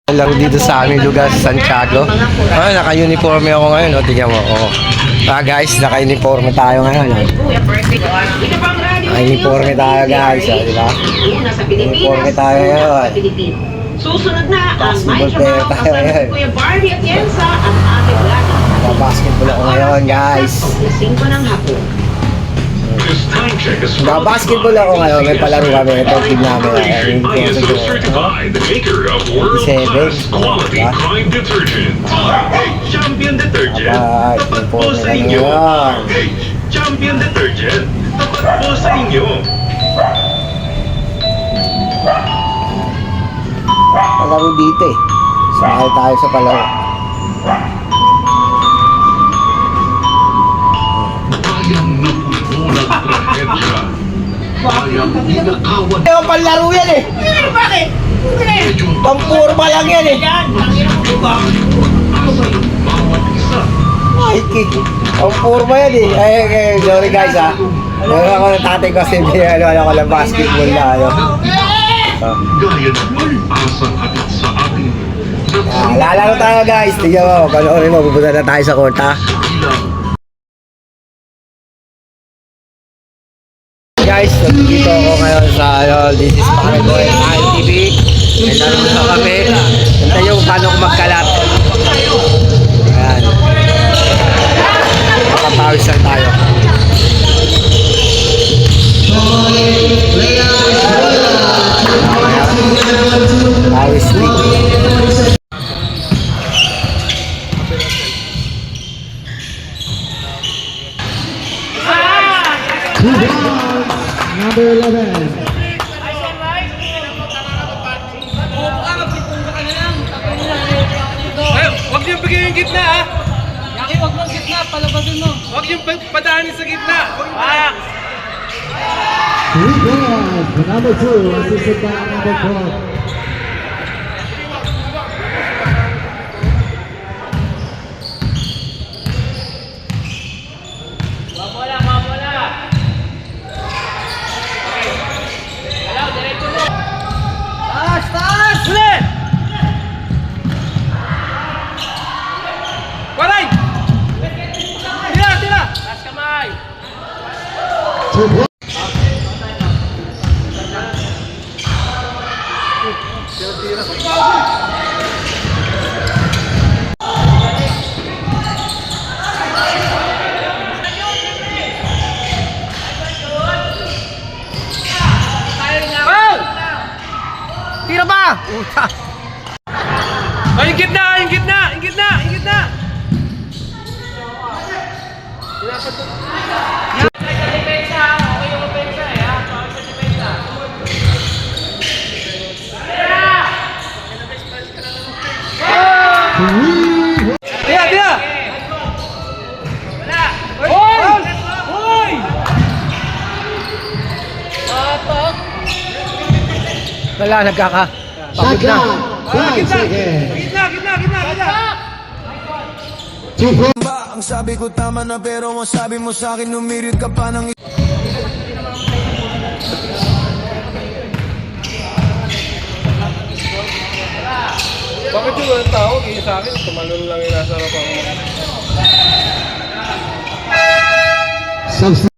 Laro dito sa aming lugar sa Santiago. Naka-uniforme ako ngayon, no? Tingnan mo. Guys, naka-uniforme tayo ngayon. Naka-uniforme tayo guys, di ba? Uniforme tayo ngayon. Susunod na ang Basketball player tayo ngayon. Kuya Barbie at Yensa ang ating lahat. Basketball ako ngayon guys. 5 ng hapon. Basketball ako ngayon, may palaro kami. Ito team namin. Champion Detergent. Tapat po sa inyo. Champion Detergent. Tapat po sa inyo. Palaro dito eh. Sakay tayo sa palaro. Ayaw palaro yan eh. Bakit? Pampurma lang yan eh. Ay, pampurma yan eh. Ay, sorry guys ha. Meron ako ng tatay ko kasi ano ko lang basketball na ano. Gaya ng asang hatid sa atin. Lalaro tayo guys. Tingnan mo, panoorin mo, pupunta na tayo sa court ha. Guys, dito ako ngayon sa this is Paragoy TV. May laro sa kami. Ganda yung paano ko magkalat. Ayan. Makapawis lang tayo. Pawis league. Number 11. Huwag niyong bigyan yung gitna, ha? Yaki, huwag mong gitna, palabasin mo. Huwag niyong padaanin sa gitna. Ah! Three balls. The number 2, assisted by number 12. Ulit! Walay! Tira, tira! Taas kamay! Two balls. Foul! Tira pa! Uta! Ay, yung gitna! Yung gitna! Yung gitna! Yung gitna! Tira! Tira! Hoy! Hoy! Wala, nagkaka. Pagod na. Five seconds. Gitna! Gitna! Gitna! Gitna! Two balls. Ang sabi ko tama na pero masabi mo sa akin umirit ka pa ng Bakit yung walang tao? Hindi sa akin, tumalon lang yung nasa harapan mo. Substitute.